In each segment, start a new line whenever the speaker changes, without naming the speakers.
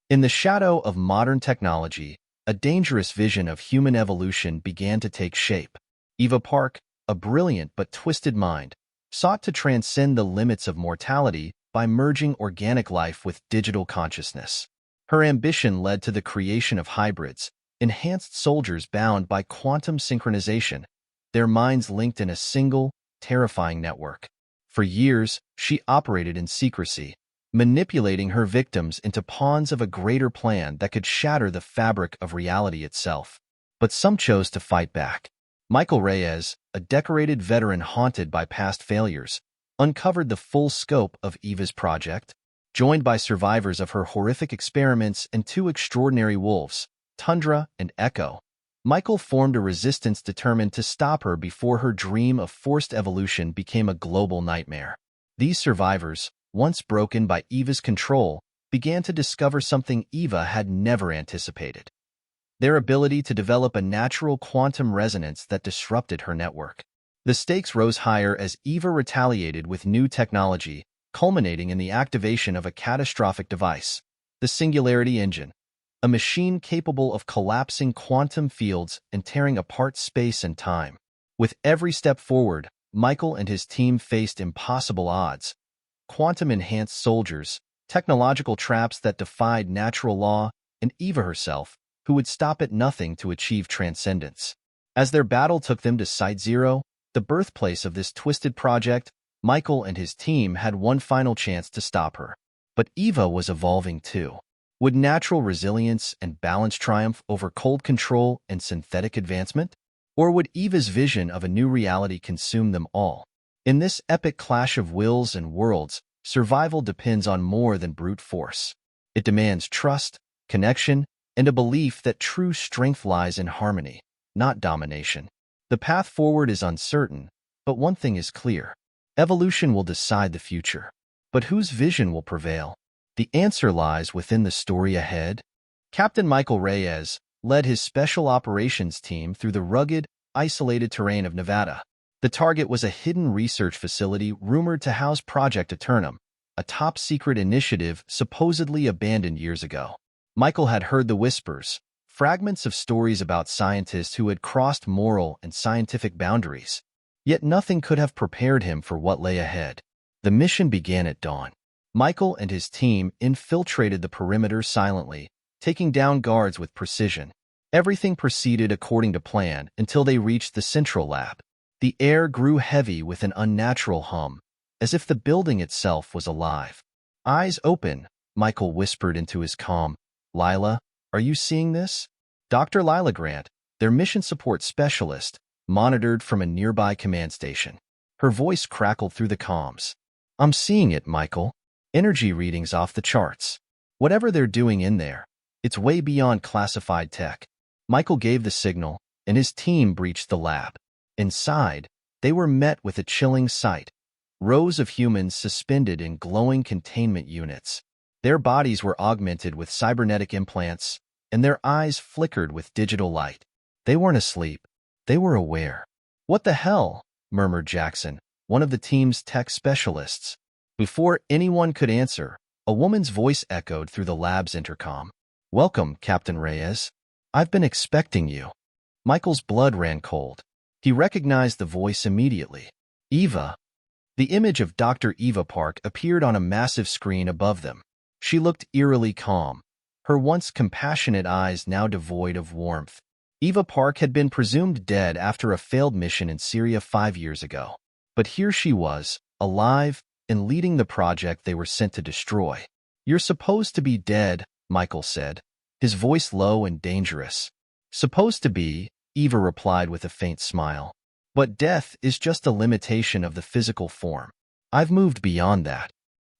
In the shadow of modern technology, a dangerous vision of human evolution began to take shape. Eva Park, a brilliant but twisted mind, sought to transcend the limits of mortality by merging organic life with digital consciousness. Her ambition led to the creation of hybrids, enhanced soldiers bound by quantum synchronization, their minds linked in a single, terrifying network. For years, she operated in secrecy, manipulating her victims into pawns of a greater plan that could shatter the fabric of reality itself. But some chose to fight back. Michael Reyes, a decorated veteran haunted by past failures, uncovered the full scope of Eva's project. Joined by survivors of her horrific experiments and two extraordinary wolves, Tundra and Echo, Michael formed a resistance determined to stop her before her dream of forced evolution became a global nightmare. These survivors, once broken by Eva's control, began to discover something Eva had never anticipated: their ability to develop a natural quantum resonance that disrupted her network. The stakes rose higher as Eva retaliated with new technology, culminating in the activation of a catastrophic device, the Singularity Engine, a machine capable of collapsing quantum fields and tearing apart space and time. With every step forward, Michael and his team faced impossible odds: quantum-enhanced soldiers, technological traps that defied natural law, and Eva herself, who would stop at nothing to achieve transcendence. As their battle took them to Site Zero, the birthplace of this twisted project, Michael and his team had one final chance to stop her. But Eva was evolving too. Would natural resilience and balance triumph over cold control and synthetic advancement? Or would Eva's vision of a new reality consume them all? In this epic clash of wills and worlds, survival depends on more than brute force. It demands trust, connection, and a belief that true strength lies in harmony, not domination. The path forward is uncertain, but one thing is clear: evolution will decide the future. But whose vision will prevail? The answer lies within the story ahead. Captain Michael Reyes led his special operations team through the rugged, isolated terrain of Nevada. The target was a hidden research facility rumored to house Project Eternum, a top-secret initiative supposedly abandoned years ago. Michael had heard the whispers, fragments of stories about scientists who had crossed moral and scientific boundaries. Yet nothing could have prepared him for what lay ahead. The mission began at dawn. Michael and his team infiltrated the perimeter silently, taking down guards with precision. Everything proceeded according to plan until they reached the central lab. The air grew heavy with an unnatural hum, as if the building itself was alive. "Eyes open," Michael whispered into his comm. "Lila, are you seeing this?" Dr. Lila Grant, their mission support specialist, monitored from a nearby command station. Her voice crackled through the comms. "I'm seeing it, Michael. Energy readings off the charts. Whatever they're doing in there, it's way beyond classified tech." Michael gave the signal, and his team breached the lab. Inside, they were met with a chilling sight: rows of humans suspended in glowing containment units. Their bodies were augmented with cybernetic implants, and their eyes flickered with digital light. They weren't asleep. They were aware. "What the hell?" murmured Jackson, one of the team's tech specialists. Before anyone could answer, a woman's voice echoed through the lab's intercom. "Welcome, Captain Reyes. I've been expecting you." Michael's blood ran cold. He recognized the voice immediately. Eva. The image of Dr. Eva Park appeared on a massive screen above them. She looked eerily calm, her once compassionate eyes now devoid of warmth. Eva Park had been presumed dead after a failed mission in Syria 5 years ago. But here she was, alive, and leading the project they were sent to destroy. "You're supposed to be dead," Michael said, his voice low and dangerous. "Supposed to be," Eva replied with a faint smile. "But death is just a limitation of the physical form. I've moved beyond that."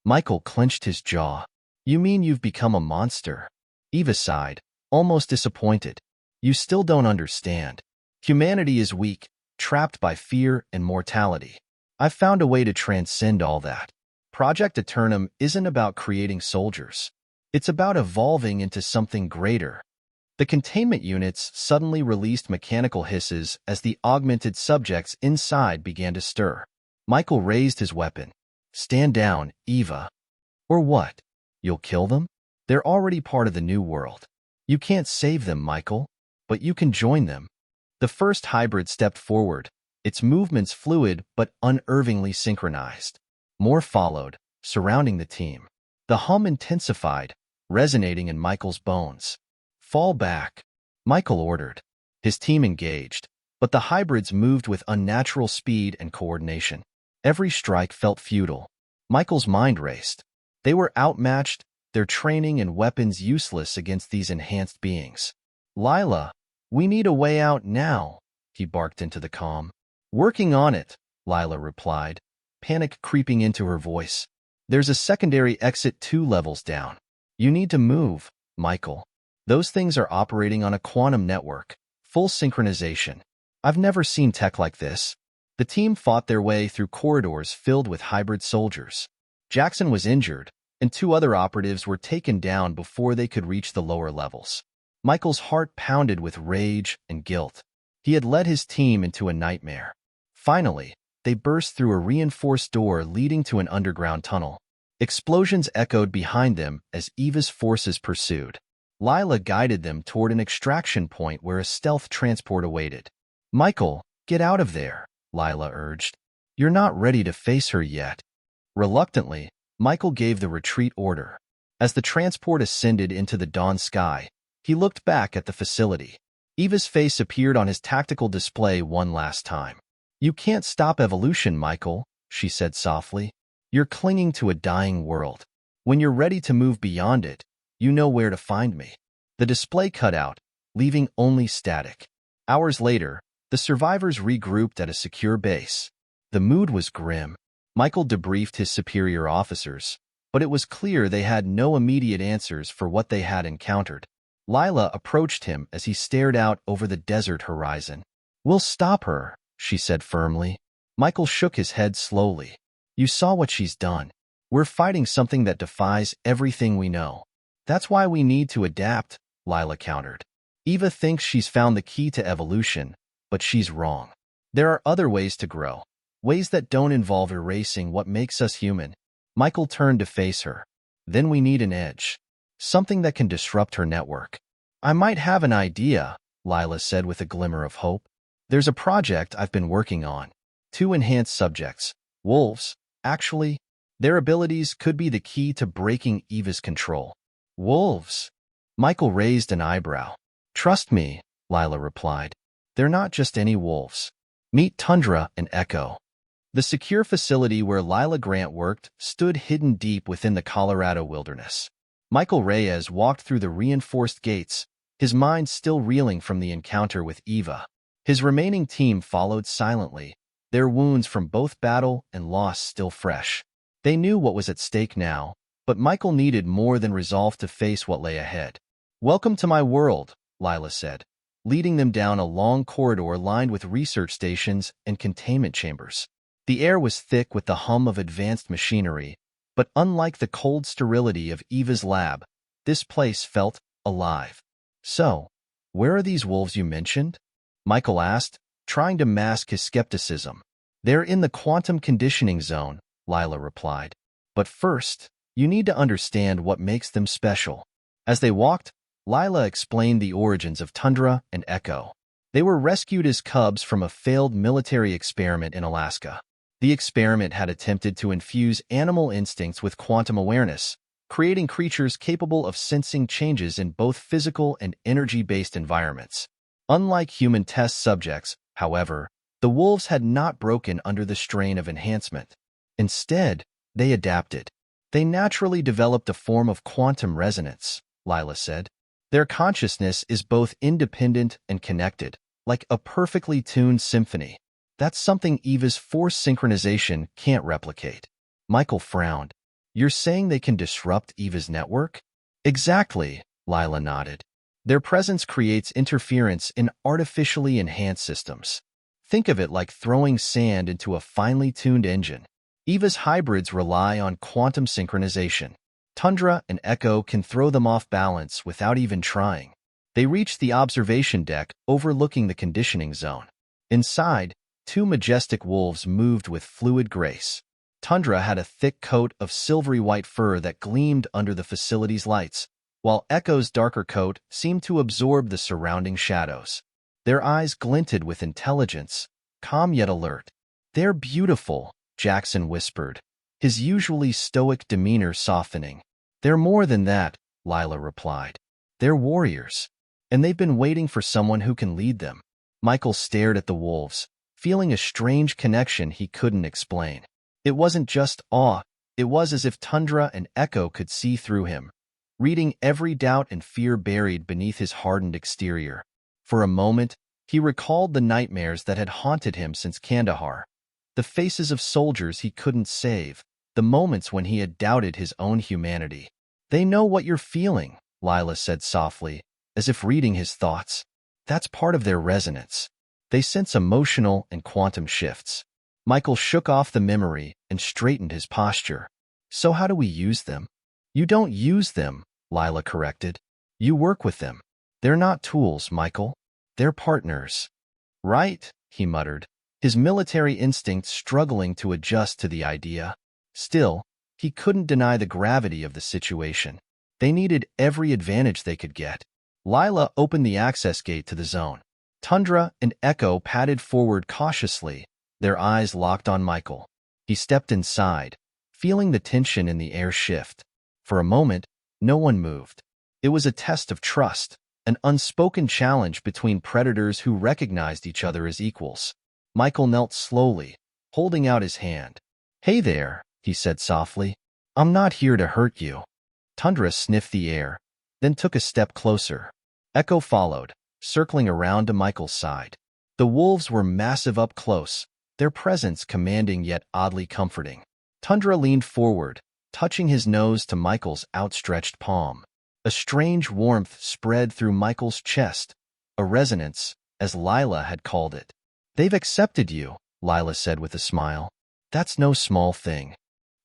Michael clenched his jaw. "You mean you've become a monster?" Eva sighed, almost disappointed. "You still don't understand. Humanity is weak, trapped by fear and mortality. I've found a way to transcend all that. Project Eternum isn't about creating soldiers. It's about evolving into something greater." The containment units suddenly released mechanical hisses as the augmented subjects inside began to stir. Michael raised his weapon. "Stand down, Eva." "Or what? You'll kill them?" They're already part of the new world. You can't save them, Michael, but you can join them. The first hybrid stepped forward, its movements fluid but unervingly synchronized. More followed, surrounding the team. The hum intensified, resonating in Michael's bones. Fall back, Michael ordered. His team engaged, but the hybrids moved with unnatural speed and coordination. Every strike felt futile. Michael's mind raced. They were outmatched, their training and weapons useless against these enhanced beings. Lila, we need a way out now, he barked into the calm. Working on it, Lila replied, panic creeping into her voice. There's a secondary exit 2 levels down. You need to move, Michael. Those things are operating on a quantum network, full synchronization. I've never seen tech like this. The team fought their way through corridors filled with hybrid soldiers. Jackson was injured, and 2 other operatives were taken down before they could reach the lower levels. Michael's heart pounded with rage and guilt. He had led his team into a nightmare. Finally, they burst through a reinforced door leading to an underground tunnel. Explosions echoed behind them as Eva's forces pursued. Lila guided them toward an extraction point where a stealth transport awaited. Michael, get out of there, Lila urged. You're not ready to face her yet. Reluctantly, Michael gave the retreat order. As the transport ascended into the dawn sky, he looked back at the facility. Eva's face appeared on his tactical display one last time. You can't stop evolution, Michael, she said softly. You're clinging to a dying world. When you're ready to move beyond it, you know where to find me. The display cut out, leaving only static. Hours later, the survivors regrouped at a secure base. The mood was grim. Michael debriefed his superior officers, but it was clear they had no immediate answers for what they had encountered. Lila approached him as he stared out over the desert horizon. We'll stop her, she said firmly. Michael shook his head slowly. You saw what she's done. We're fighting something that defies everything we know. That's why we need to adapt, Lila countered. Eva thinks she's found the key to evolution, but she's wrong. There are other ways to grow, ways that don't involve erasing what makes us human. Michael turned to face her. Then we need an edge. Something that can disrupt her network. I might have an idea, Lila said with a glimmer of hope. There's a project I've been working on. 2 enhanced subjects, wolves. Actually, their abilities could be the key to breaking Eva's control. Wolves? Michael raised an eyebrow. Trust me, Lila replied. They're not just any wolves. Meet Tundra and Echo. The secure facility where Lila Grant worked stood hidden deep within the Colorado wilderness. Michael Reyes walked through the reinforced gates, his mind still reeling from the encounter with Eva. His remaining team followed silently, their wounds from both battle and loss still fresh. They knew what was at stake now, but Michael needed more than resolve to face what lay ahead. Welcome to my world, Lila said, leading them down a long corridor lined with research stations and containment chambers. The air was thick with the hum of advanced machinery, but unlike the cold sterility of Eva's lab, this place felt alive. So, where are these wolves you mentioned? Michael asked, trying to mask his skepticism. They're in the quantum conditioning zone, Lila replied. But first, you need to understand what makes them special. As they walked, Lila explained the origins of Tundra and Echo. They were rescued as cubs from a failed military experiment in Alaska. The experiment had attempted to infuse animal instincts with quantum awareness, creating creatures capable of sensing changes in both physical and energy-based environments. Unlike human test subjects, however, the wolves had not broken under the strain of enhancement. Instead, they adapted. They naturally developed a form of quantum resonance, Lila said. Their consciousness is both independent and connected, like a perfectly tuned symphony. That's something Eva's force synchronization can't replicate. Michael frowned. You're saying they can disrupt Eva's network? Exactly, Lila nodded. Their presence creates interference in artificially enhanced systems. Think of it like throwing sand into a finely tuned engine. Eva's hybrids rely on quantum synchronization. Tundra and Echo can throw them off balance without even trying. They reached the observation deck overlooking the conditioning zone. Inside, 2 majestic wolves moved with fluid grace. Tundra had a thick coat of silvery white fur that gleamed under the facility's lights, while Echo's darker coat seemed to absorb the surrounding shadows. Their eyes glinted with intelligence, calm yet alert. "They're beautiful," Jackson whispered, his usually stoic demeanor softening. "They're more than that," Lila replied. "They're warriors, and they've been waiting for someone who can lead them." Michael stared at the wolves, feeling a strange connection he couldn't explain. It wasn't just awe, it was as if Tundra and Echo could see through him, reading every doubt and fear buried beneath his hardened exterior. For a moment, he recalled the nightmares that had haunted him since Kandahar, the faces of soldiers he couldn't save, the moments when he had doubted his own humanity. "They know what you're feeling," Lila said softly, as if reading his thoughts. "That's part of their resonance. They sense emotional and quantum shifts." Michael shook off the memory and straightened his posture. "So how do we use them?" "You don't use them," Lila corrected. "You work with them. They're not tools, Michael. They're partners." "Right," he muttered, his military instincts struggling to adjust to the idea. Still, he couldn't deny the gravity of the situation. They needed every advantage they could get. Lila opened the access gate to the zone. Tundra and Echo padded forward cautiously, their eyes locked on Michael. He stepped inside, feeling the tension in the air shift. For a moment, no one moved. It was a test of trust, an unspoken challenge between predators who recognized each other as equals. Michael knelt slowly, holding out his hand. "Hey there," he said softly. "I'm not here to hurt you." Tundra sniffed the air, then took a step closer. Echo followed, circling around to Michael's side. The wolves were massive up close, their presence commanding yet oddly comforting. Tundra leaned forward, touching his nose to Michael's outstretched palm. A strange warmth spread through Michael's chest, a resonance, as Lila had called it. "They've accepted you," Lila said with a smile. "That's no small thing."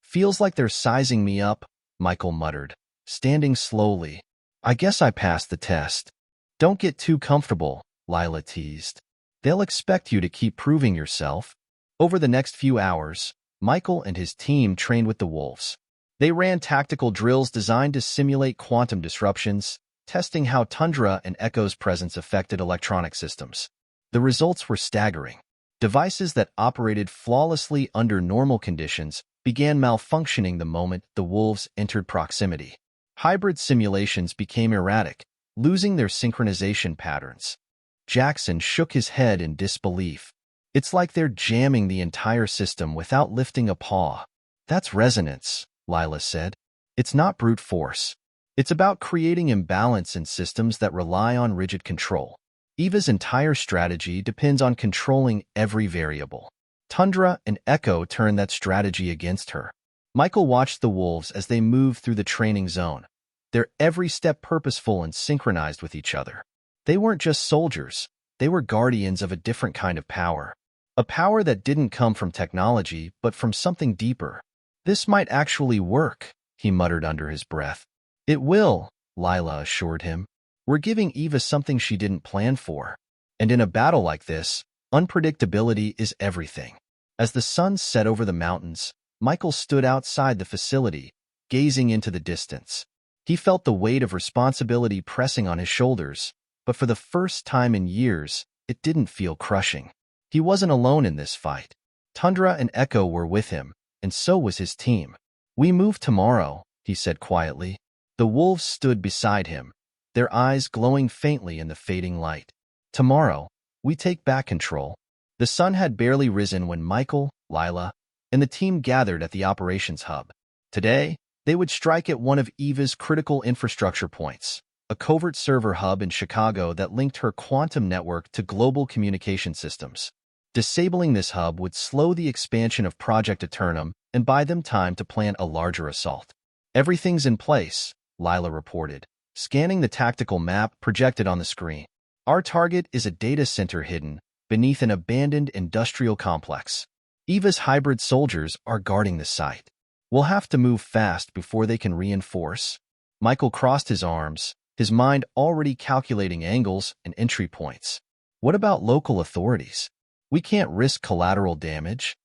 "Feels like they're sizing me up," Michael muttered, standing slowly. "I guess I passed the test." "Don't get too comfortable," Lila teased. "They'll expect you to keep proving yourself." Over the next few hours, Michael and his team trained with the wolves. They ran tactical drills designed to simulate quantum disruptions, testing how Tundra and Echo's presence affected electronic systems. The results were staggering. Devices that operated flawlessly under normal conditions began malfunctioning the moment the wolves entered proximity. Hybrid simulations became erratic, losing their synchronization patterns. Jackson shook his head in disbelief. "It's like they're jamming the entire system without lifting a paw." "That's resonance," Lila said. "It's not brute force. It's about creating imbalance in systems that rely on rigid control." Eva's entire strategy depends on controlling every variable. Tundra and Echo turned that strategy against her. Michael watched the wolves as they moved through the training zone, their every step purposeful and synchronized with each other. They weren't just soldiers, they were guardians of a different kind of power. A power that didn't come from technology, but from something deeper. "This might actually work," he muttered under his breath. "It will," Lila assured him. "We're giving Eva something she didn't plan for. And in a battle like this, unpredictability is everything." As the sun set over the mountains, Michael stood outside the facility, gazing into the distance. He felt the weight of responsibility pressing on his shoulders, but for the first time in years, it didn't feel crushing. He wasn't alone in this fight. Tundra and Echo were with him, and so was his team. "We move tomorrow," he said quietly. The wolves stood beside him, their eyes glowing faintly in the fading light. "Tomorrow, we take back control." The sun had barely risen when Michael, Lila, and the team gathered at the operations hub. Today, they would strike at one of Eva's critical infrastructure points, a covert server hub in Chicago that linked her quantum network to global communication systems. Disabling this hub would slow the expansion of Project Eternum and buy them time to plan a larger assault. "Everything's in place," Lila reported, scanning the tactical map projected on the screen. "Our target is a data center hidden beneath an abandoned industrial complex. Eva's hybrid soldiers are guarding the site. We'll have to move fast before they can reinforce." Michael crossed his arms, his mind already calculating angles and entry points. "What about local authorities? We can't risk collateral damage."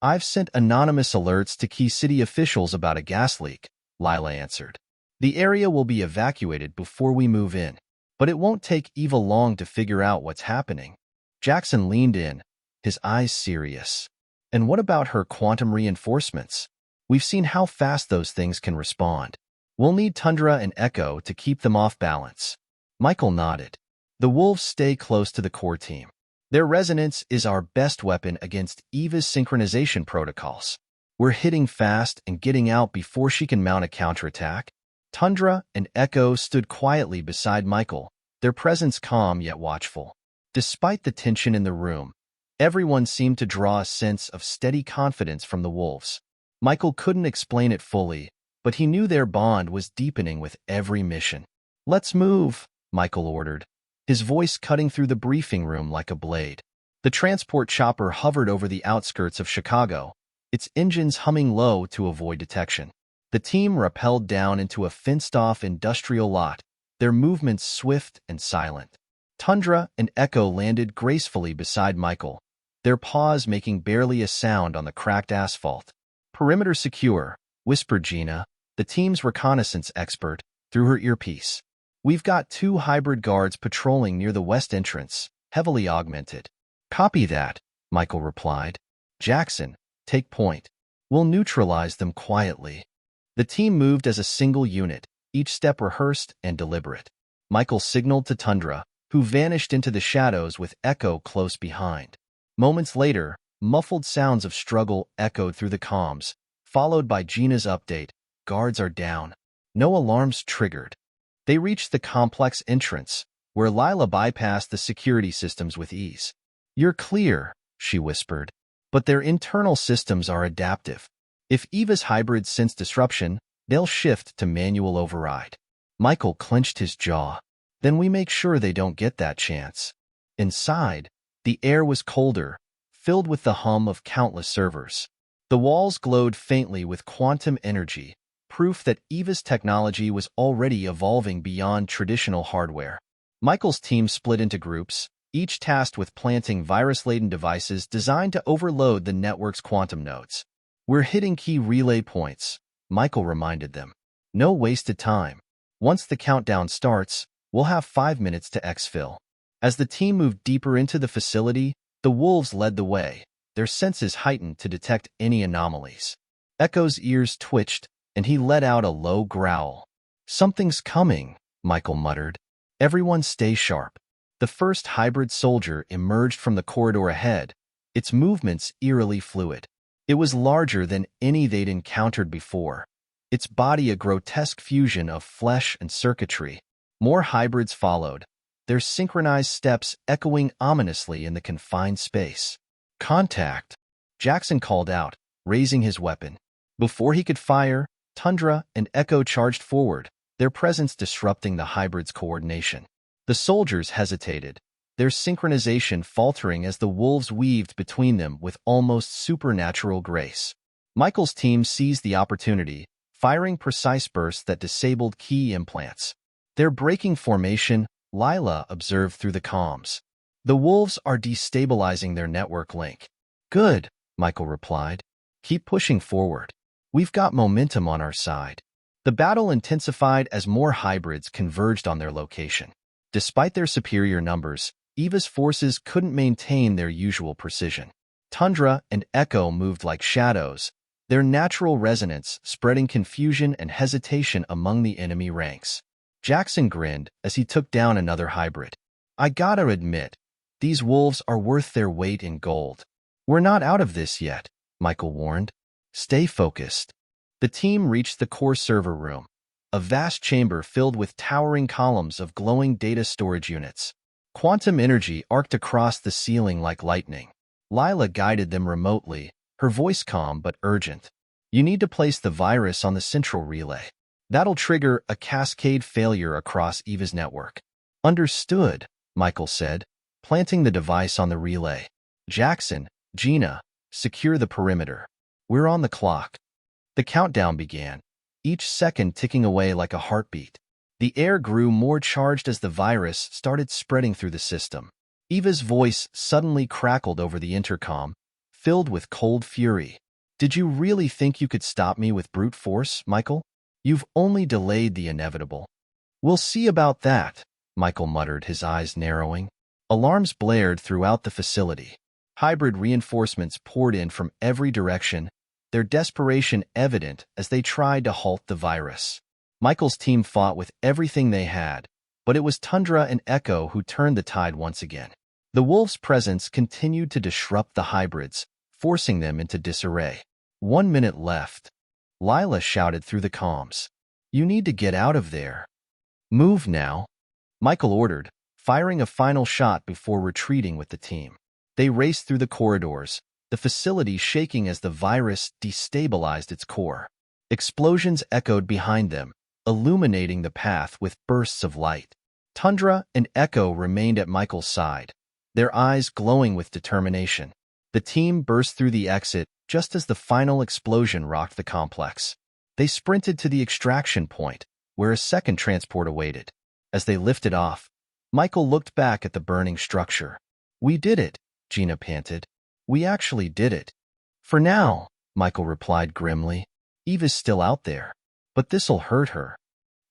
"I've sent anonymous alerts to key city officials about a gas leak," Lila answered. The area will be evacuated before we move in, but it won't take Eva long to figure out what's happening. Jackson leaned in, his eyes serious. And what about her quantum reinforcements? We've seen how fast those things can respond. We'll need Tundra and Echo to keep them off balance. Michael nodded. The wolves stay close to the core team. Their resonance is our best weapon against Eva's synchronization protocols. We're hitting fast and getting out before she can mount a counterattack. Tundra and Echo stood quietly beside Michael, their presence calm yet watchful. Despite the tension in the room, everyone seemed to draw a sense of steady confidence from the wolves. Michael couldn't explain it fully, but he knew their bond was deepening with every mission. "Let's move," Michael ordered, his voice cutting through the briefing room like a blade. The transport chopper hovered over the outskirts of Chicago, its engines humming low to avoid detection. The team rappelled down into a fenced-off industrial lot, their movements swift and silent. Tundra and Echo landed gracefully beside Michael, their paws making barely a sound on the cracked asphalt. "Perimeter secure," whispered Gina, the team's reconnaissance expert, through her earpiece. "We've got 2 hybrid guards patrolling near the west entrance, heavily augmented." "Copy that," Michael replied. "Jackson, take point. We'll neutralize them quietly." The team moved as a single unit, each step rehearsed and deliberate. Michael signaled to Tundra, who vanished into the shadows with Echo close behind. Moments later, muffled sounds of struggle echoed through the comms, followed by Gina's update: "Guards are down. No alarms triggered." They reached the complex entrance, where Lila bypassed the security systems with ease. "You're clear," she whispered, "but their internal systems are adaptive. If Eva's hybrids sense disruption, they'll shift to manual override." Michael clenched his jaw. "Then we make sure they don't get that chance." Inside, the air was colder, filled with the hum of countless servers. The walls glowed faintly with quantum energy, proof that Eva's technology was already evolving beyond traditional hardware. Michael's team split into groups, each tasked with planting virus-laden devices designed to overload the network's quantum nodes. "We're hitting key relay points," Michael reminded them. "No wasted time. Once the countdown starts, we'll have 5 minutes to exfil." As the team moved deeper into the facility, the wolves led the way, their senses heightened to detect any anomalies. Echo's ears twitched, and he let out a low growl. "Something's coming," Michael muttered. "Everyone stay sharp." The first hybrid soldier emerged from the corridor ahead, its movements eerily fluid. It was larger than any they'd encountered before, its body a grotesque fusion of flesh and circuitry. More hybrids followed, their synchronized steps echoing ominously in the confined space. "Contact," Jackson called out, raising his weapon. Before he could fire, Tundra and Echo charged forward, their presence disrupting the hybrid's coordination. The soldiers hesitated, their synchronization faltering as the wolves weaved between them with almost supernatural grace. Michael's team seized the opportunity, firing precise bursts that disabled key implants. "They're breaking formation," Lila observed through the comms. "The wolves are destabilizing their network link." "Good," Michael replied. "Keep pushing forward. We've got momentum on our side." The battle intensified as more hybrids converged on their location. Despite their superior numbers, Eva's forces couldn't maintain their usual precision. Tundra and Echo moved like shadows, their natural resonance spreading confusion and hesitation among the enemy ranks. Jackson grinned as he took down another hybrid. "I gotta admit, these wolves are worth their weight in gold." "We're not out of this yet," Michael warned. "Stay focused." The team reached the core server room, a vast chamber filled with towering columns of glowing data storage units. Quantum energy arced across the ceiling like lightning. Lila guided them remotely, her voice calm but urgent. "You need to place the virus on the central relay. That'll trigger a cascade failure across Eva's network." "Understood," Michael said, planting the device on the relay. "Jackson, Gina, secure the perimeter. We're on the clock." The countdown began, each second ticking away like a heartbeat. The air grew more charged as the virus started spreading through the system. Eva's voice suddenly crackled over the intercom, filled with cold fury. "Did you really think you could stop me with brute force, Michael? You've only delayed the inevitable. We'll see about that, Michael muttered, his eyes narrowing. Alarms blared throughout the facility. Hybrid reinforcements poured in from every direction, their desperation evident as they tried to halt the virus. Michael's team fought with everything they had, but it was Tundra and Echo who turned the tide once again. The wolves' presence continued to disrupt the hybrids, forcing them into disarray. 1 minute left. Lila shouted through the comms. You need to get out of there. Move now, Michael ordered, firing a final shot before retreating with the team. They raced through the corridors, the facility shaking as the virus destabilized its core. Explosions echoed behind them, illuminating the path with bursts of light. Tundra and Echo remained at Michael's side, their eyes glowing with determination. The team burst through the exit just as the final explosion rocked the complex. They sprinted to the extraction point, where a second transport awaited. As they lifted off, Michael looked back at the burning structure. We did it, Gina panted. We actually did it. For now, Michael replied grimly. Eva's still out there. But this'll hurt her.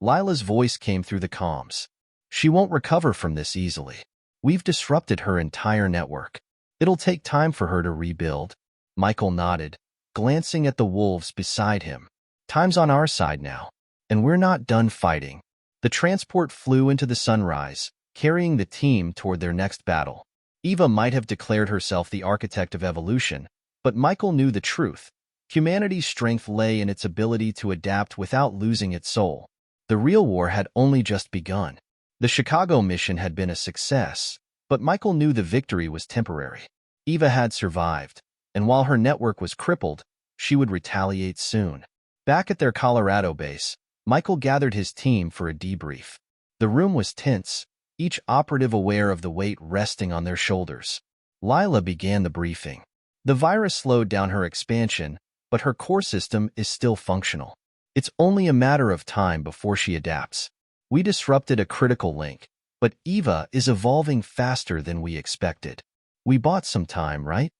Lila's voice came through the comms. She won't recover from this easily. We've disrupted her entire network. It'll take time for her to rebuild. Michael nodded, glancing at the wolves beside him. Time's on our side now, and we're not done fighting. The transport flew into the sunrise, carrying the team toward their next battle. Eva might have declared herself the architect of evolution, but Michael knew the truth. Humanity's strength lay in its ability to adapt without losing its soul. The real war had only just begun. The Chicago mission had been a success, but Michael knew the victory was temporary. Eva had survived, and while her network was crippled, she would retaliate soon. Back at their Colorado base, Michael gathered his team for a debrief. The room was tense, each operative aware of the weight resting on their shoulders. Lila began the briefing. The virus slowed down her expansion, but her core system is still functional. It's only a matter of time before she adapts. We disrupted a critical link, but Eva is evolving faster than we expected. We bought some time, right?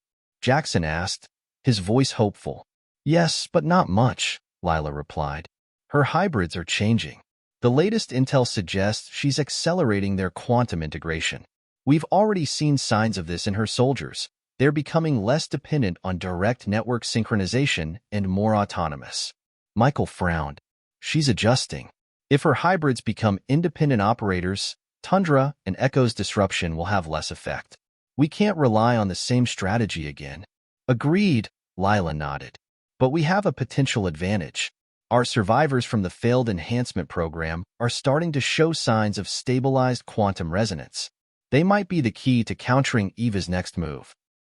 Jackson asked, his voice hopeful. Yes, but not much, Lila replied. Her hybrids are changing. The latest intel suggests she's accelerating their quantum integration. We've already seen signs of this in her soldiers. They're becoming less dependent on direct network synchronization and more autonomous. Michael frowned. She's adjusting. If her hybrids become independent operators, Tundra and Echo's disruption will have less effect. We can't rely on the same strategy again. Agreed, Lila nodded. But we have a potential advantage. Our survivors from the failed enhancement program are starting to show signs of stabilized quantum resonance. They might be the key to countering Eva's next move.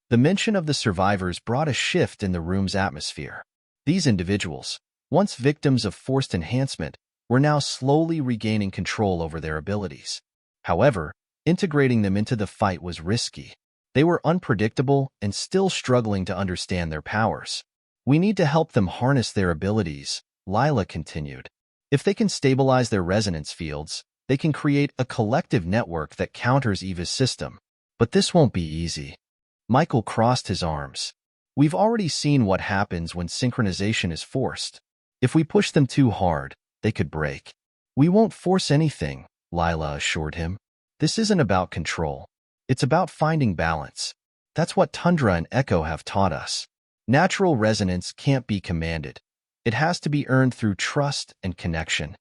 The mention of the survivors brought a shift in the room's atmosphere. These individuals, once victims of forced enhancement, were now slowly regaining control over their abilities. However, integrating them into the fight was risky. They were unpredictable and still struggling to understand their powers. We need to help them harness their abilities, Lila continued. If they can stabilize their resonance fields, they can create a collective network that counters Eva's system. But this won't be easy. Michael crossed his arms. We've already seen what happens when synchronization is forced. If we push them too hard, they could break. We won't force anything, Lila assured him. This isn't about control. It's about finding balance. That's what Tundra and Echo have taught us. Natural resonance can't be commanded. It has to be earned through trust and connection.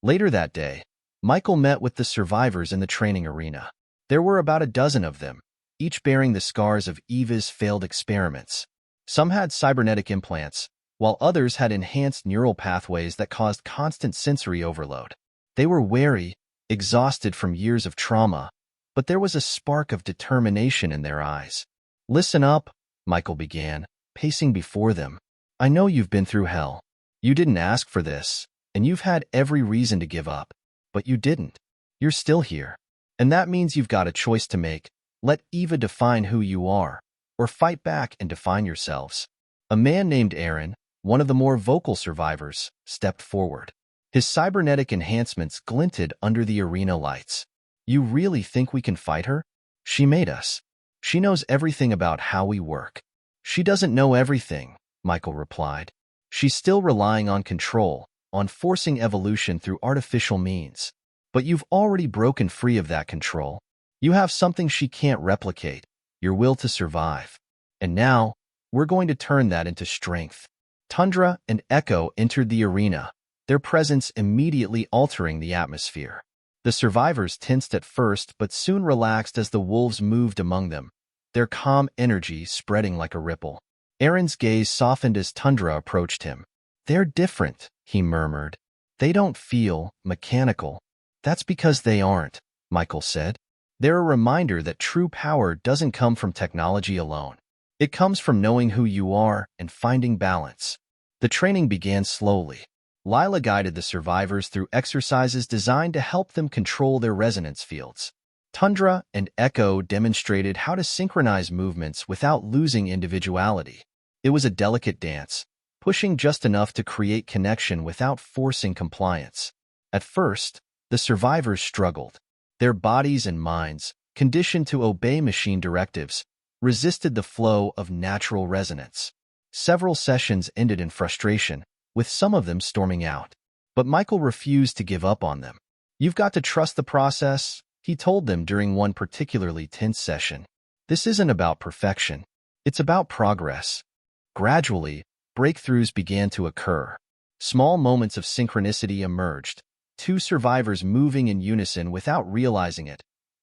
Later that day, Michael met with the survivors in the training arena. There were about a dozen of them, each bearing the scars of Eva's failed experiments. Some had cybernetic implants, while others had enhanced neural pathways that caused constant sensory overload. They were wary, exhausted from years of trauma, but there was a spark of determination in their eyes. Listen up, Michael began, pacing before them. I know you've been through hell. You didn't ask for this, and you've had every reason to give up. But you didn't. You're still here. And that means you've got a choice to make. Let Eva define who you are, or fight back and define yourselves. A man named Aaron, one of the more vocal survivors, stepped forward. His cybernetic enhancements glinted under the arena lights. You really think we can fight her? She made us. She knows everything about how we work. She doesn't know everything, Michael replied. She's still relying on control, on forcing evolution through artificial means. But you've already broken free of that control. You have something she can't replicate, your will to survive. And now, we're going to turn that into strength. Tundra and Echo entered the arena, their presence immediately altering the atmosphere. The survivors tensed at first but soon relaxed as the wolves moved among them, their calm energy spreading like a ripple. Aaron's gaze softened as Tundra approached him. "They're different," he murmured. "They don't feel mechanical." "That's because they aren't," Michael said. "They're a reminder that true power doesn't come from technology alone. It comes from knowing who you are and finding balance." The training began slowly. Lila guided the survivors through exercises designed to help them control their resonance fields. Tundra and Echo demonstrated how to synchronize movements without losing individuality. It was a delicate dance, pushing just enough to create connection without forcing compliance. At first, the survivors struggled. Their bodies and minds, conditioned to obey machine directives, resisted the flow of natural resonance. Several sessions ended in frustration, with some of them storming out. But Michael refused to give up on them. "You've got to trust the process," he told them during one particularly tense session. "This isn't about perfection. It's about progress." Gradually, breakthroughs began to occur. Small moments of synchronicity emerged, two survivors moving in unison without realizing it,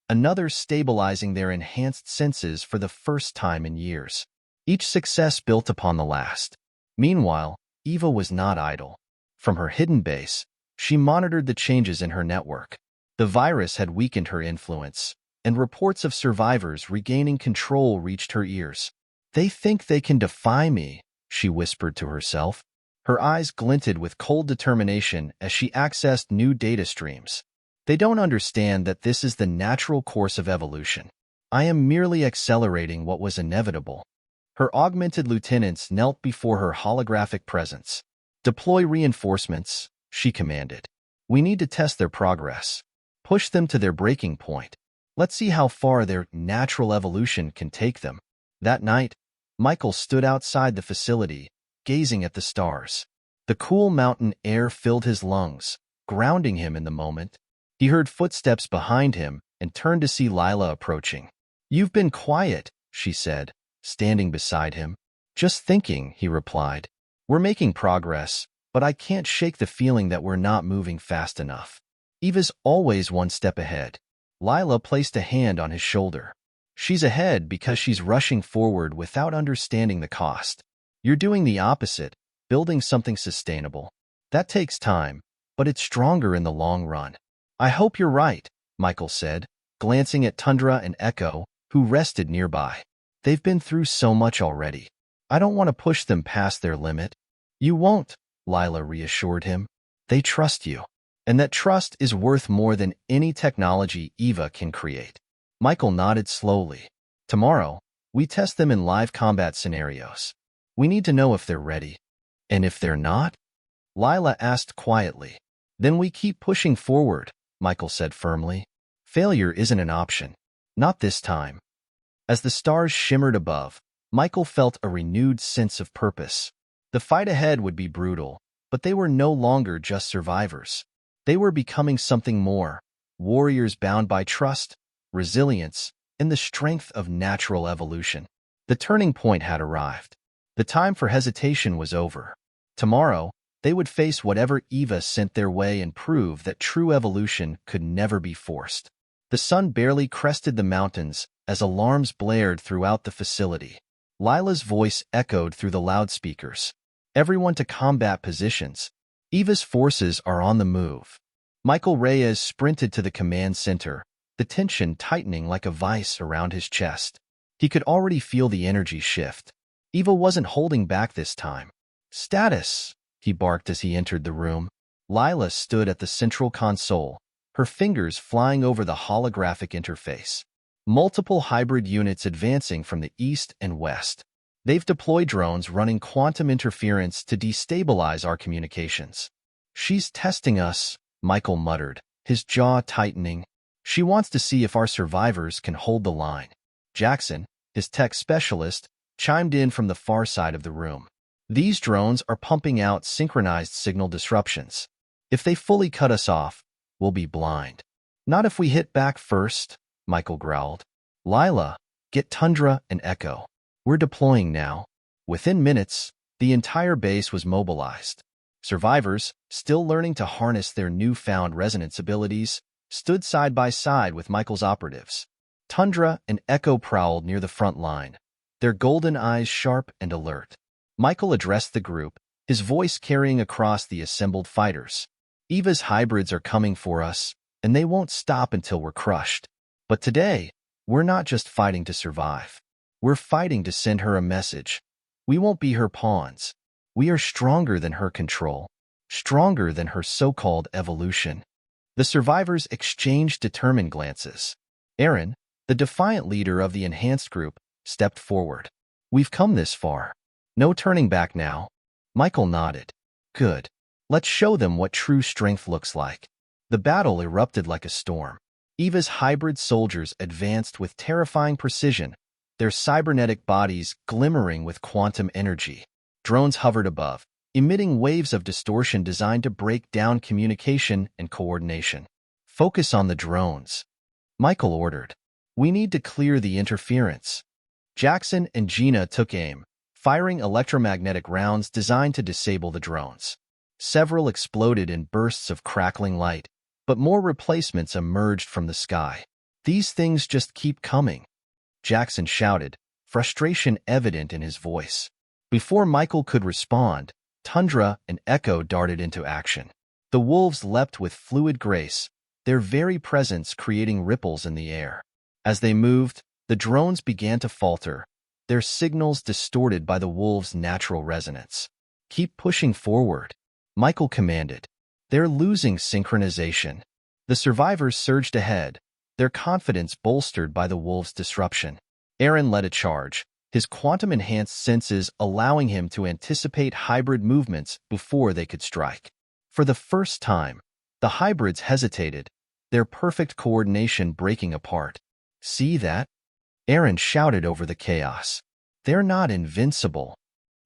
another stabilizing their enhanced senses for the first time in years. Each success built upon the last. Meanwhile, Eva was not idle. From her hidden base, she monitored the changes in her network. The virus had weakened her influence, and reports of survivors regaining control reached her ears. "They think they can defy me," she whispered to herself. Her eyes glinted with cold determination as she accessed new data streams. "They don't understand that this is the natural course of evolution. I am merely accelerating what was inevitable." Her augmented lieutenants knelt before her holographic presence. "Deploy reinforcements," she commanded. "We need to test their progress. Push them to their breaking point. Let's see how far their natural evolution can take them." That night, Michael stood outside the facility, gazing at the stars. The cool mountain air filled his lungs, grounding him in the moment. He heard footsteps behind him and turned to see Lila approaching. "You've been quiet," she said, standing beside him. "Just thinking," he replied. "We're making progress, but I can't shake the feeling that we're not moving fast enough." Eva's always one step ahead. Lila placed a hand on his shoulder. "She's ahead because she's rushing forward without understanding the cost. You're doing the opposite, building something sustainable. That takes time, but it's stronger in the long run." "I hope you're right," Michael said, glancing at Tundra and Echo, who rested nearby. "They've been through so much already. I don't want to push them past their limit." "You won't," Lila reassured him. "They trust you. And that trust is worth more than any technology Eva can create." Michael nodded slowly. "Tomorrow, we test them in live combat scenarios. We need to know if they're ready." "And if they're not?" Lila asked quietly. "Then we keep pushing forward," Michael said firmly. "Failure isn't an option. Not this time." As the stars shimmered above, Michael felt a renewed sense of purpose. The fight ahead would be brutal, but they were no longer just survivors. They were becoming something more, warriors bound by trust, resilience, and the strength of natural evolution. The turning point had arrived. The time for hesitation was over. Tomorrow, they would face whatever Eva sent their way and prove that true evolution could never be forced. The sun barely crested the mountains as alarms blared throughout the facility. Lila's voice echoed through the loudspeakers. "Everyone to combat positions. Eva's forces are on the move." Michael Reyes sprinted to the command center, the tension tightening like a vice around his chest. He could already feel the energy shift. Eva wasn't holding back this time. "Status," he barked as he entered the room. Lila stood at the central console, her fingers flying over the holographic interface. Multiple hybrid units advancing from the east and west. "They've deployed drones running quantum interference to destabilize our communications." "She's testing us," Michael muttered, his jaw tightening. "She wants to see if our survivors can hold the line." Jackson, his tech specialist, chimed in from the far side of the room. These drones are pumping out synchronized signal disruptions. If they fully cut us off, we'll be blind. Not if we hit back first, Michael growled. Lila, get Tundra and Echo. We're deploying now. Within minutes, the entire base was mobilized. Survivors, still learning to harness their newfound resonance abilities, stood side by side with Michael's operatives. Tundra and Echo prowled near the front line, their golden eyes sharp and alert. Michael addressed the group, his voice carrying across the assembled fighters. Eva's hybrids are coming for us, and they won't stop until we're crushed. But today, we're not just fighting to survive. We're fighting to send her a message. We won't be her pawns. We are stronger than her control, stronger than her so-called evolution. The survivors exchanged determined glances. Aaron, the defiant leader of the enhanced group, stepped forward. We've come this far. No turning back now. Michael nodded. Good. Let's show them what true strength looks like. The battle erupted like a storm. Eva's hybrid soldiers advanced with terrifying precision, their cybernetic bodies glimmering with quantum energy. Drones hovered above, emitting waves of distortion designed to break down communication and coordination. Focus on the drones, Michael ordered. We need to clear the interference. Jackson and Gina took aim, firing electromagnetic rounds designed to disable the drones. Several exploded in bursts of crackling light, but more replacements emerged from the sky. These things just keep coming, Jackson shouted, frustration evident in his voice. Before Michael could respond, Tundra and Echo darted into action. The wolves leapt with fluid grace, their very presence creating ripples in the air. As they moved, the drones began to falter, their signals distorted by the wolves' natural resonance. Keep pushing forward, Michael commanded. They're losing synchronization. The survivors surged ahead, their confidence bolstered by the wolves' disruption. Aaron led a charge, his quantum-enhanced senses allowing him to anticipate hybrid movements before they could strike. For the first time, the hybrids hesitated, their perfect coordination breaking apart. See that? Aaron shouted over the chaos. They're not invincible.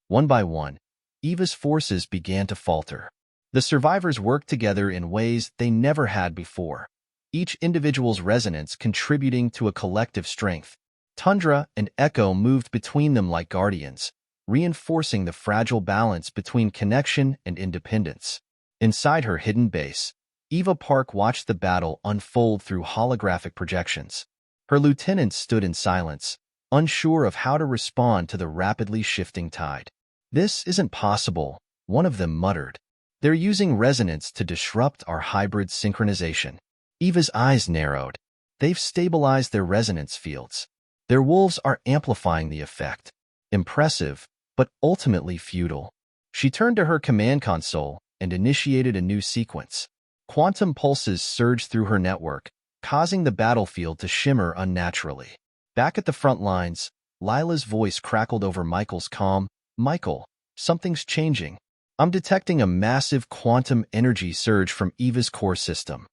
One by one, Eva's forces began to falter. The survivors worked together in ways they never had before, each individual's resonance contributing to a collective strength. Tundra and Echo moved between them like guardians, reinforcing the fragile balance between connection and independence. Inside her hidden base, Eva Park watched the battle unfold through holographic projections. Her lieutenants stood in silence, unsure of how to respond to the rapidly shifting tide. This isn't possible, one of them muttered. They're using resonance to disrupt our hybrid synchronization. Eva's eyes narrowed. They've stabilized their resonance fields. Their wolves are amplifying the effect. Impressive, but ultimately futile. She turned to her command console and initiated a new sequence. Quantum pulses surged through her network, causing the battlefield to shimmer unnaturally. Back at the front lines, Lila's voice crackled over Michael's calm. Michael, something's changing. I'm detecting a massive quantum energy surge from Eva's core system.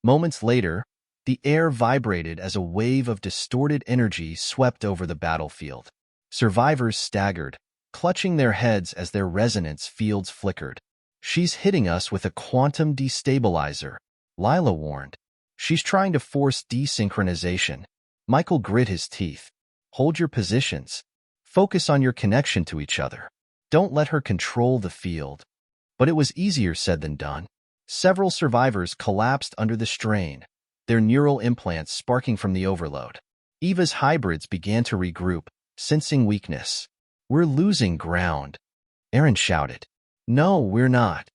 Moments later, the air vibrated as a wave of distorted energy swept over the battlefield. Survivors staggered, clutching their heads as their resonance fields flickered. She's hitting us with a quantum destabilizer, Lila warned. She's trying to force desynchronization. Michael grit his teeth. Hold your positions. Focus on your connection to each other. Don't let her control the field. But it was easier said than done. Several survivors collapsed under the strain, their neural implants sparking from the overload. Eva's hybrids began to regroup, sensing weakness. We're losing ground, Aaron shouted. No, we're not.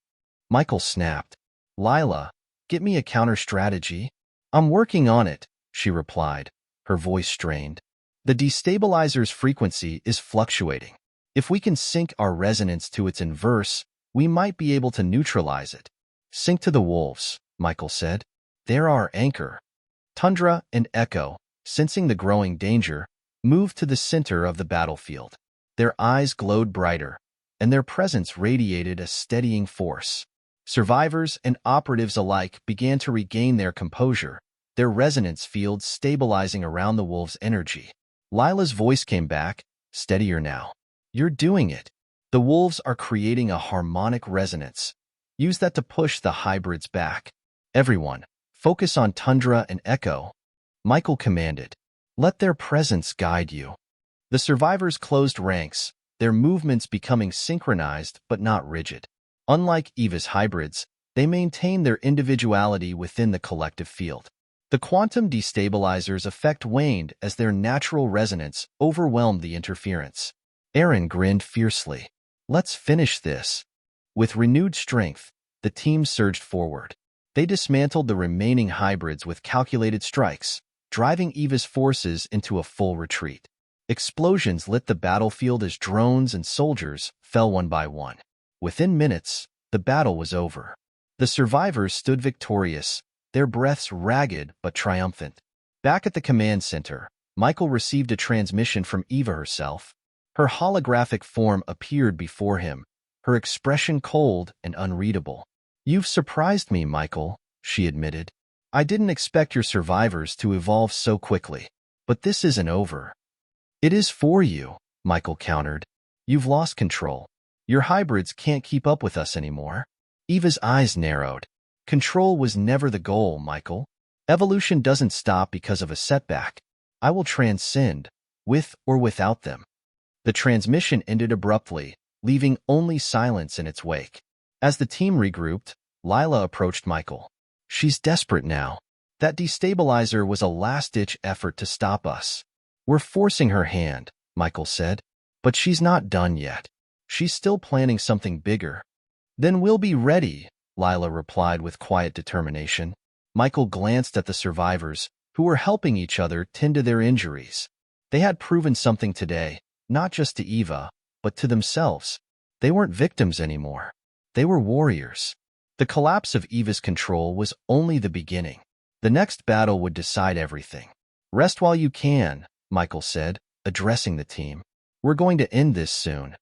Michael snapped. Lila, get me a counter-strategy. I'm working on it, she replied, her voice strained. The destabilizer's frequency is fluctuating. If we can sync our resonance to its inverse, we might be able to neutralize it. Sync to the wolves, Michael said. They're our anchor. Tundra and Echo, sensing the growing danger, moved to the center of the battlefield. Their eyes glowed brighter, and their presence radiated a steadying force. Survivors and operatives alike began to regain their composure, their resonance fields stabilizing around the wolves' energy. Lila's voice came back, steadier now. You're doing it. The wolves are creating a harmonic resonance. Use that to push the hybrids back. Everyone, focus on Tundra and Echo, Michael commanded. Let their presence guide you. The survivors closed ranks, their movements becoming synchronized but not rigid. Unlike Eva's hybrids, they maintain their individuality within the collective field. The quantum destabilizer's effect waned as their natural resonance overwhelmed the interference. Aaron grinned fiercely. Let's finish this. With renewed strength, the team surged forward. They dismantled the remaining hybrids with calculated strikes, driving Eva's forces into a full retreat. Explosions lit the battlefield as drones and soldiers fell one by one. Within minutes, the battle was over. The survivors stood victorious, their breaths ragged but triumphant. Back at the command center, Michael received a transmission from Eva herself. Her holographic form appeared before him, her expression cold and unreadable. "You've surprised me, Michael," she admitted. "I didn't expect your survivors to evolve so quickly. But this isn't over." "It is for you," Michael countered. "You've lost control. Your hybrids can't keep up with us anymore." Eva's eyes narrowed. "Control was never the goal, Michael. Evolution doesn't stop because of a setback. I will transcend, with or without them." The transmission ended abruptly, leaving only silence in its wake. As the team regrouped, Lila approached Michael. "She's desperate now. That destabilizer was a last-ditch effort to stop us." "We're forcing her hand," Michael said. "But she's not done yet. She's still planning something bigger." "Then we'll be ready," Lila replied with quiet determination. Michael glanced at the survivors, who were helping each other tend to their injuries. They had proven something today, not just to Eva, but to themselves. They weren't victims anymore. They were warriors. The collapse of Eva's control was only the beginning. The next battle would decide everything. "Rest while you can," Michael said, addressing the team. "We're going to end this soon."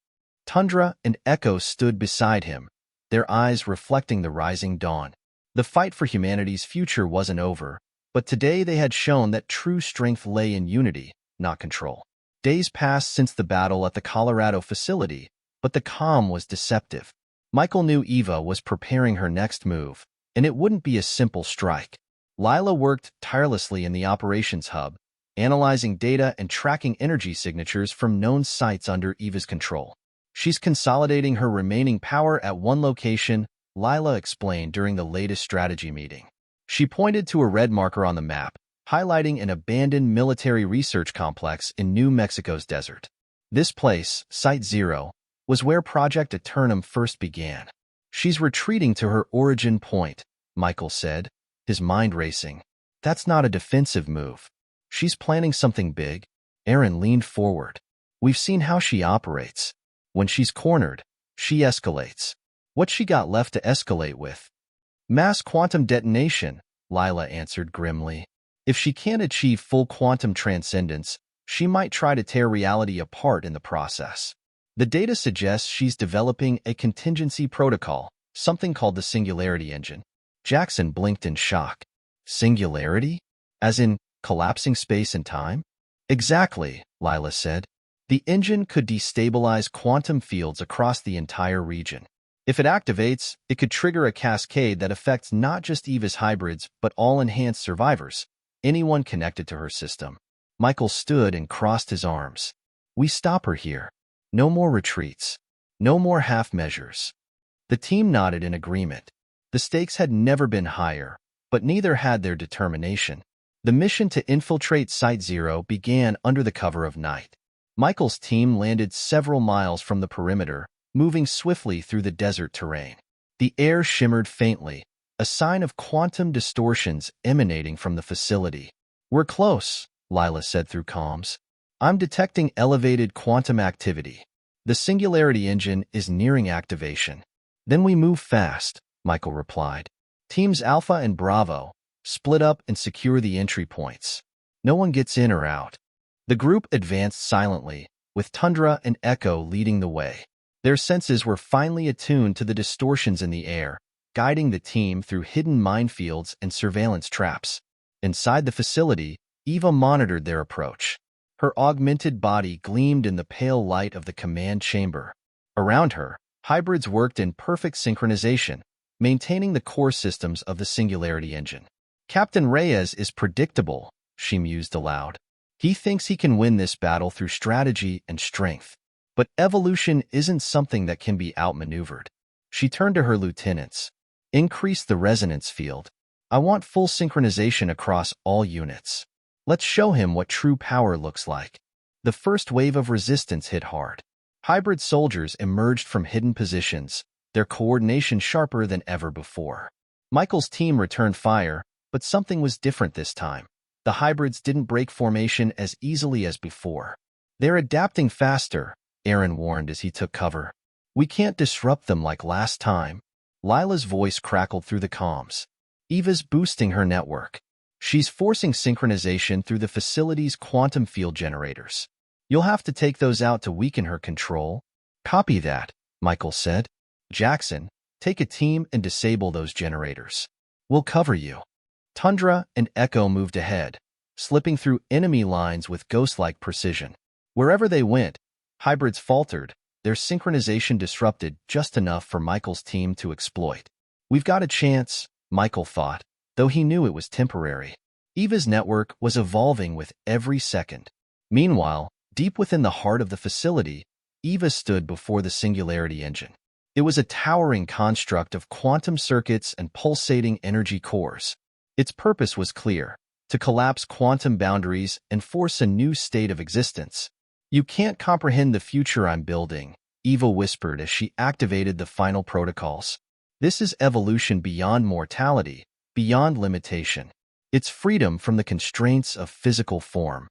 Tundra and Echo stood beside him, their eyes reflecting the rising dawn. The fight for humanity's future wasn't over, but today they had shown that true strength lay in unity, not control. Days passed since the battle at the Colorado facility, but the calm was deceptive. Michael knew Eva was preparing her next move, and it wouldn't be a simple strike. Lila worked tirelessly in the operations hub, analyzing data and tracking energy signatures from known sites under Eva's control. "She's consolidating her remaining power at one location," Lila explained during the latest strategy meeting. She pointed to a red marker on the map, highlighting an abandoned military research complex in New Mexico's desert. This place, Site Zero, was where Project Eternum first began. "She's retreating to her origin point," Michael said, his mind racing. "That's not a defensive move. She's planning something big." Aaron leaned forward. "We've seen how she operates. When she's cornered, she escalates. What's she got left to escalate with?" "Mass quantum detonation," Lila answered grimly. "If she can't achieve full quantum transcendence, she might try to tear reality apart in the process. The data suggests she's developing a contingency protocol, something called the Singularity Engine." Jackson blinked in shock. "Singularity? As in collapsing space and time?" "Exactly," Lila said. "The engine could destabilize quantum fields across the entire region. If it activates, it could trigger a cascade that affects not just Eva's hybrids, but all enhanced survivors, anyone connected to her system." Michael stood and crossed his arms. "We stop her here. No more retreats. No more half measures." The team nodded in agreement. The stakes had never been higher, but neither had their determination. The mission to infiltrate Site Zero began under the cover of night. Michael's team landed several miles from the perimeter, moving swiftly through the desert terrain. The air shimmered faintly, a sign of quantum distortions emanating from the facility. "We're close," Lila said through comms. "I'm detecting elevated quantum activity. The Singularity Engine is nearing activation." "Then we move fast," Michael replied. "Teams Alpha and Bravo, split up and secure the entry points. No one gets in or out." The group advanced silently, with Tundra and Echo leading the way. Their senses were finely attuned to the distortions in the air, guiding the team through hidden minefields and surveillance traps. Inside the facility, Eva monitored their approach. Her augmented body gleamed in the pale light of the command chamber. Around her, hybrids worked in perfect synchronization, maintaining the core systems of the Singularity engine. Captain Reyes is predictable, she mused aloud. He thinks he can win this battle through strategy and strength. But evolution isn't something that can be outmaneuvered. She turned to her lieutenants. Increase the resonance field. I want full synchronization across all units. Let's show him what true power looks like. The first wave of resistance hit hard. Hybrid soldiers emerged from hidden positions, their coordination sharper than ever before. Michael's team returned fire, but something was different this time. The hybrids didn't break formation as easily as before. They're adapting faster, Aaron warned as he took cover. We can't disrupt them like last time. Lila's voice crackled through the comms. Eva's boosting her network. She's forcing synchronization through the facility's quantum field generators. You'll have to take those out to weaken her control. Copy that, Michael said. Jackson, take a team and disable those generators. We'll cover you. Tundra and Echo moved ahead, slipping through enemy lines with ghost-like precision. Wherever they went, hybrids faltered, their synchronization disrupted just enough for Michael's team to exploit. We've got a chance, Michael thought, though he knew it was temporary. Eva's network was evolving with every second. Meanwhile, deep within the heart of the facility, Eva stood before the Singularity engine. It was a towering construct of quantum circuits and pulsating energy cores. Its purpose was clear: to collapse quantum boundaries and force a new state of existence. You can't comprehend the future I'm building, Eva whispered as she activated the final protocols. This is evolution beyond mortality, beyond limitation. It's freedom from the constraints of physical form.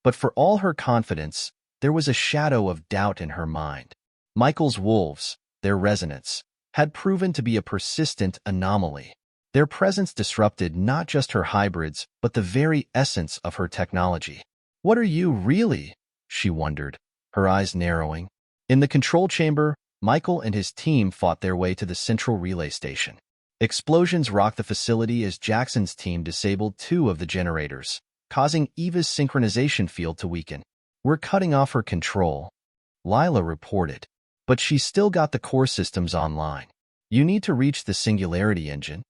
But for all her confidence, there was a shadow of doubt in her mind. Michael's wolves, their resonance, had proven to be a persistent anomaly. Their presence disrupted not just her hybrids, but the very essence of her technology. What are you really? She wondered, her eyes narrowing. In the control chamber, Michael and his team fought their way to the central relay station. Explosions rocked the facility as Jackson's team disabled 2 of the generators, causing Eva's synchronization field to weaken. We're cutting off her control, Lila reported. But she's still got the core systems online. You need to reach the Singularity engine.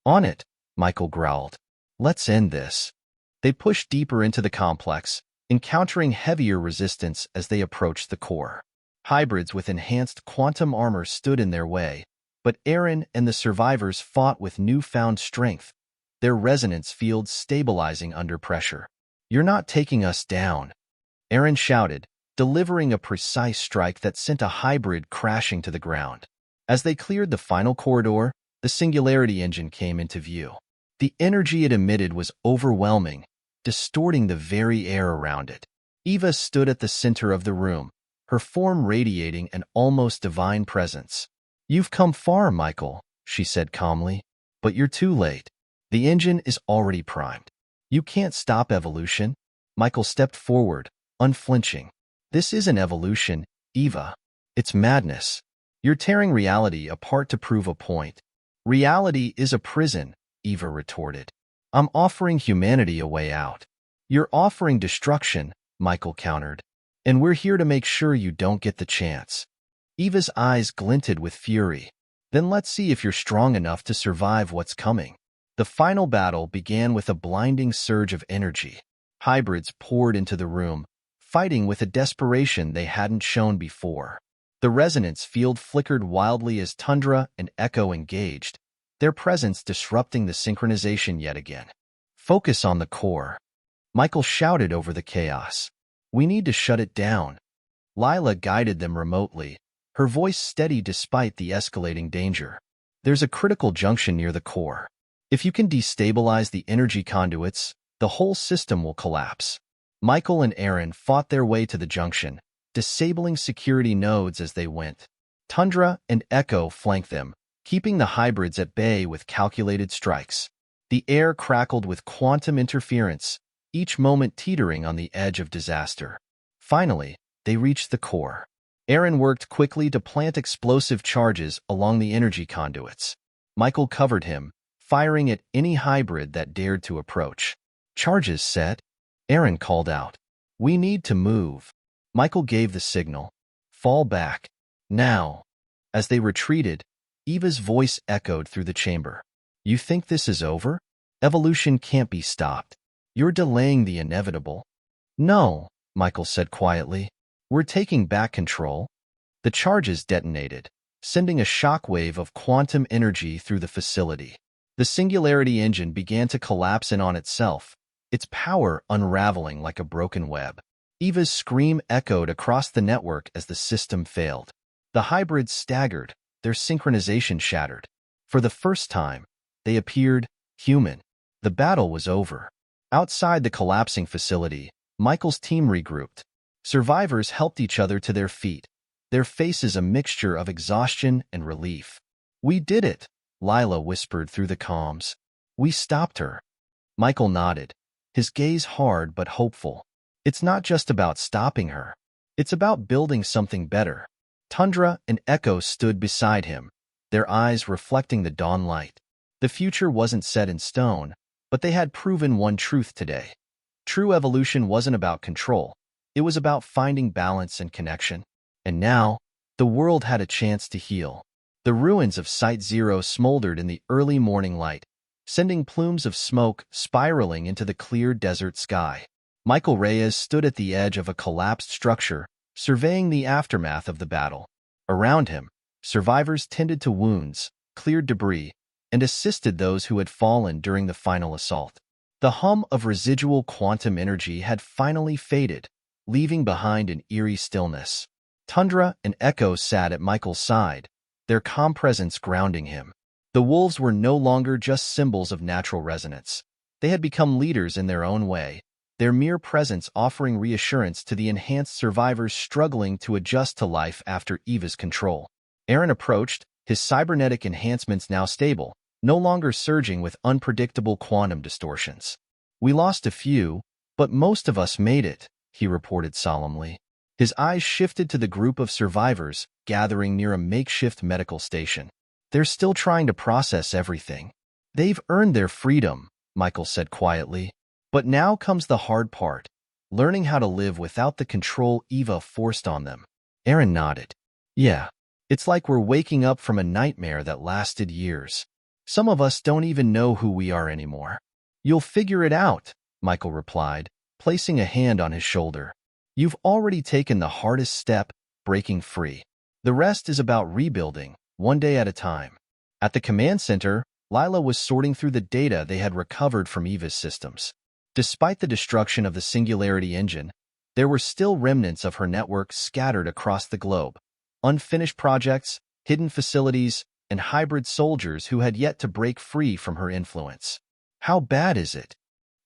On it, Michael growled. Let's end this. They pushed deeper into the complex, encountering heavier resistance as they approached the core. Hybrids with enhanced quantum armor stood in their way, but Aaron and the survivors fought with newfound strength, their resonance fields stabilizing under pressure. You're not taking us down, Aaron shouted, delivering a precise strike that sent a hybrid crashing to the ground. As they cleared the final corridor, the Singularity engine came into view. The energy it emitted was overwhelming, distorting the very air around it. Eva stood at the center of the room, her form radiating an almost divine presence. You've come far, Michael, she said calmly, but you're too late. The engine is already primed. You can't stop evolution. Michael stepped forward, unflinching. This isn't evolution, Eva. It's madness. You're tearing reality apart to prove a point. Reality is a prison, Eva retorted. I'm offering humanity a way out. You're offering destruction, Michael countered. And we're here to make sure you don't get the chance. Eva's eyes glinted with fury. Then let's see if you're strong enough to survive what's coming. The final battle began with a blinding surge of energy. Hybrids poured into the room, fighting with a desperation they hadn't shown before. The resonance field flickered wildly as Tundra and Echo engaged, their presence disrupting the synchronization yet again. Focus on the core, Michael shouted over the chaos. We need to shut it down. Lila guided them remotely, her voice steady despite the escalating danger. There's a critical junction near the core. If you can destabilize the energy conduits, the whole system will collapse. Michael and Aaron fought their way to the junction, disabling security nodes as they went. Tundra and Echo flanked them, keeping the hybrids at bay with calculated strikes. The air crackled with quantum interference, each moment teetering on the edge of disaster. Finally, they reached the core. Aaron worked quickly to plant explosive charges along the energy conduits. Michael covered him, firing at any hybrid that dared to approach. Charges set, Aaron called out. We need to move. Michael gave the signal. Fall back. Now, as they retreated, Eva's voice echoed through the chamber. You think this is over? Evolution can't be stopped. You're delaying the inevitable. No, Michael said quietly. We're taking back control. The charges detonated, sending a shockwave of quantum energy through the facility. The Singularity engine began to collapse in on itself, its power unraveling like a broken web. Eva's scream echoed across the network as the system failed. The hybrids staggered, their synchronization shattered. For the first time, they appeared human. The battle was over. Outside the collapsing facility, Michael's team regrouped. Survivors helped each other to their feet, their faces a mixture of exhaustion and relief. We did it, Lila whispered through the comms. We stopped her. Michael nodded, his gaze hard but hopeful. It's not just about stopping her. It's about building something better. Tundra and Echo stood beside him, their eyes reflecting the dawn light. The future wasn't set in stone, but they had proven one truth today. True evolution wasn't about control. It was about finding balance and connection. And now, the world had a chance to heal. The ruins of Site Zero smoldered in the early morning light, sending plumes of smoke spiraling into the clear desert sky. Michael Reyes stood at the edge of a collapsed structure, surveying the aftermath of the battle. Around him, survivors tended to wounds, cleared debris, and assisted those who had fallen during the final assault. The hum of residual quantum energy had finally faded, leaving behind an eerie stillness. Tundra and Echo sat at Michael's side, their calm presence grounding him. The wolves were no longer just symbols of natural resonance. They had become leaders in their own way, their mere presence offering reassurance to the enhanced survivors struggling to adjust to life after Eva's control. Aaron approached, his cybernetic enhancements now stable, no longer surging with unpredictable quantum distortions. We lost a few, but most of us made it, he reported solemnly. His eyes shifted to the group of survivors gathering near a makeshift medical station. They're still trying to process everything. They've earned their freedom, Michael said quietly. But now comes the hard part, learning how to live without the control Eva forced on them. Aaron nodded. Yeah, it's like we're waking up from a nightmare that lasted years. Some of us don't even know who we are anymore. You'll figure it out, Michael replied, placing a hand on his shoulder. You've already taken the hardest step, breaking free. The rest is about rebuilding, one day at a time. At the command center, Lila was sorting through the data they had recovered from Eva's systems. Despite the destruction of the Singularity engine, there were still remnants of her network scattered across the globe. Unfinished projects, hidden facilities, and hybrid soldiers who had yet to break free from her influence. How bad is it?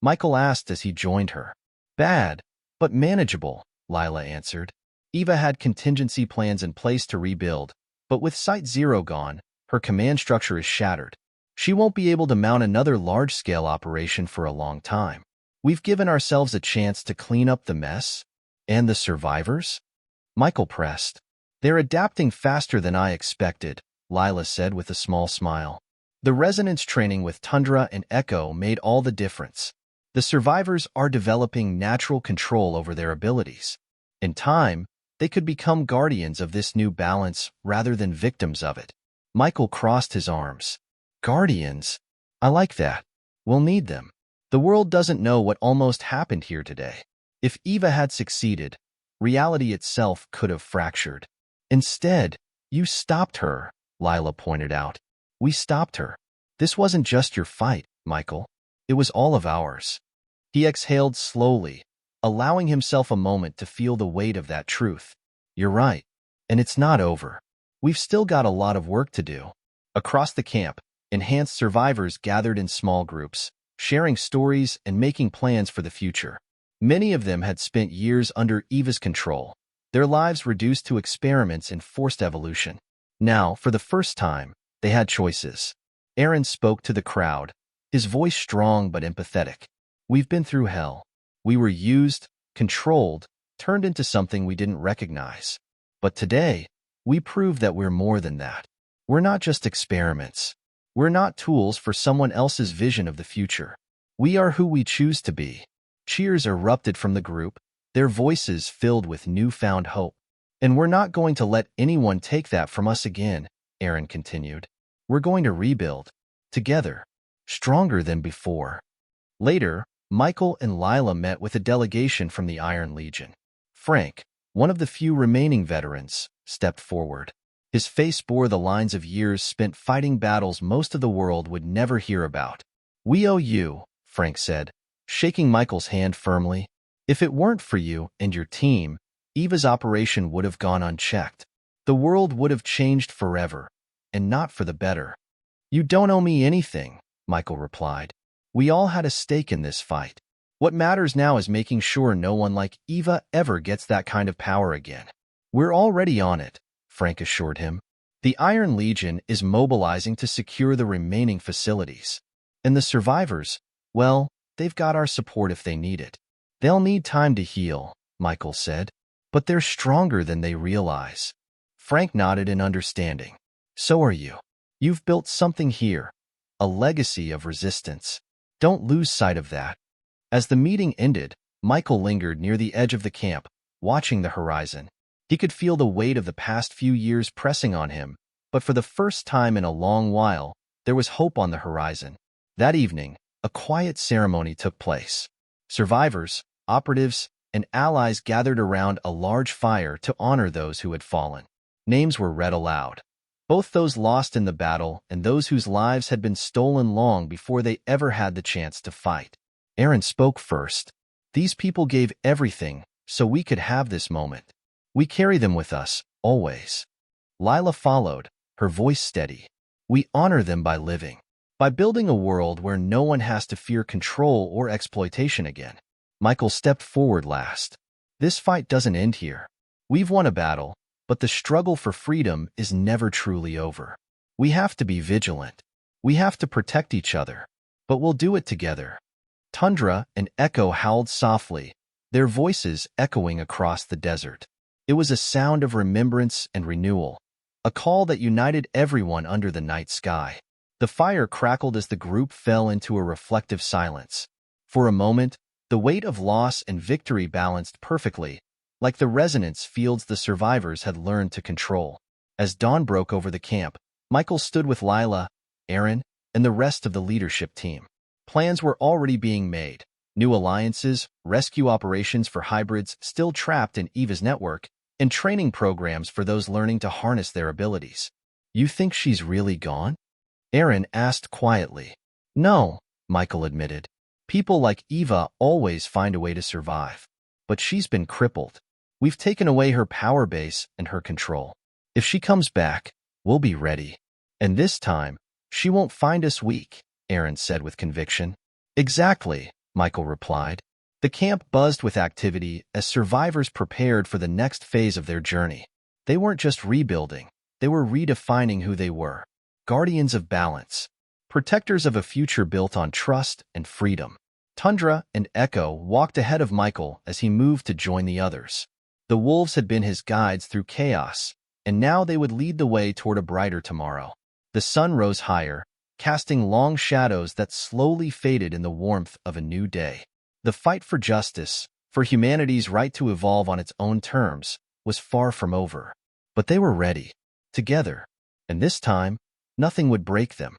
Michael asked as he joined her. Bad, but manageable, Lila answered. Eva had contingency plans in place to rebuild, but with Site Zero gone, her command structure is shattered. She won't be able to mount another large-scale operation for a long time. We've given ourselves a chance to clean up the mess. And the survivors? Michael pressed. They're adapting faster than I expected, Lila said with a small smile. The resonance training with Tundra and Echo made all the difference. The survivors are developing natural control over their abilities. In time, they could become guardians of this new balance rather than victims of it. Michael crossed his arms. Guardians? I like that. We'll need them. The world doesn't know what almost happened here today. If Eva had succeeded, reality itself could have fractured. Instead, you stopped her, Lila pointed out. We stopped her. This wasn't just your fight, Michael. It was all of ours. He exhaled slowly, allowing himself a moment to feel the weight of that truth. You're right, and it's not over. We've still got a lot of work to do. Across the camp, enhanced survivors gathered in small groups, sharing stories and making plans for the future. Many of them had spent years under Eva's control, their lives reduced to experiments in forced evolution. Now, for the first time, they had choices. Aaron spoke to the crowd, his voice strong but empathetic. We've been through hell. We were used, controlled, turned into something we didn't recognize. But today, we proved that we're more than that. We're not just experiments. We're not tools for someone else's vision of the future. We are who we choose to be. Cheers erupted from the group, their voices filled with newfound hope. And we're not going to let anyone take that from us again, Aaron continued. We're going to rebuild. Together. Stronger than before. Later, Michael and Lila met with a delegation from the Iron Legion. Frank, one of the few remaining veterans, stepped forward. His face bore the lines of years spent fighting battles most of the world would never hear about. We owe you, Frank said, shaking Michael's hand firmly. If it weren't for you and your team, Eva's operation would have gone unchecked. The world would have changed forever, and not for the better. You don't owe me anything, Michael replied. We all had a stake in this fight. What matters now is making sure no one like Eva ever gets that kind of power again. We're already on it, Frank assured him. The Iron Legion is mobilizing to secure the remaining facilities. And the survivors, well, they've got our support if they need it. They'll need time to heal, Michael said. But they're stronger than they realize. Frank nodded in understanding. So are you. You've built something here, a legacy of resistance. Don't lose sight of that. As the meeting ended, Michael lingered near the edge of the camp, watching the horizon. He could feel the weight of the past few years pressing on him, but for the first time in a long while, there was hope on the horizon. That evening, a quiet ceremony took place. Survivors, operatives, and allies gathered around a large fire to honor those who had fallen. Names were read aloud. Both those lost in the battle and those whose lives had been stolen long before they ever had the chance to fight. Aaron spoke first. These people gave everything so we could have this moment. We carry them with us, always. Lila followed, her voice steady. We honor them by living. By building a world where no one has to fear control or exploitation again. Michael stepped forward last. This fight doesn't end here. We've won a battle, but the struggle for freedom is never truly over. We have to be vigilant. We have to protect each other. But we'll do it together. Tundra and Echo howled softly, their voices echoing across the desert. It was a sound of remembrance and renewal, a call that united everyone under the night sky. The fire crackled as the group fell into a reflective silence. For a moment, the weight of loss and victory balanced perfectly, like the resonance fields the survivors had learned to control. As dawn broke over the camp, Michael stood with Lila, Aaron, and the rest of the leadership team. Plans were already being made. New alliances, rescue operations for hybrids still trapped in Eva's network, and training programs for those learning to harness their abilities. You think she's really gone? Aaron asked quietly. No, Michael admitted. People like Eva always find a way to survive. But she's been crippled. We've taken away her power base and her control. If she comes back, we'll be ready. And this time, she won't find us weak, Aaron said with conviction. Exactly, Michael replied. The camp buzzed with activity as survivors prepared for the next phase of their journey. They weren't just rebuilding, they were redefining who they were. Guardians of balance. Protectors of a future built on trust and freedom. Tundra and Echo walked ahead of Michael as he moved to join the others. The wolves had been his guides through chaos, and now they would lead the way toward a brighter tomorrow. The sun rose higher, casting long shadows that slowly faded in the warmth of a new day. The fight for justice, for humanity's right to evolve on its own terms, was far from over. But they were ready, together, and this time, nothing would break them.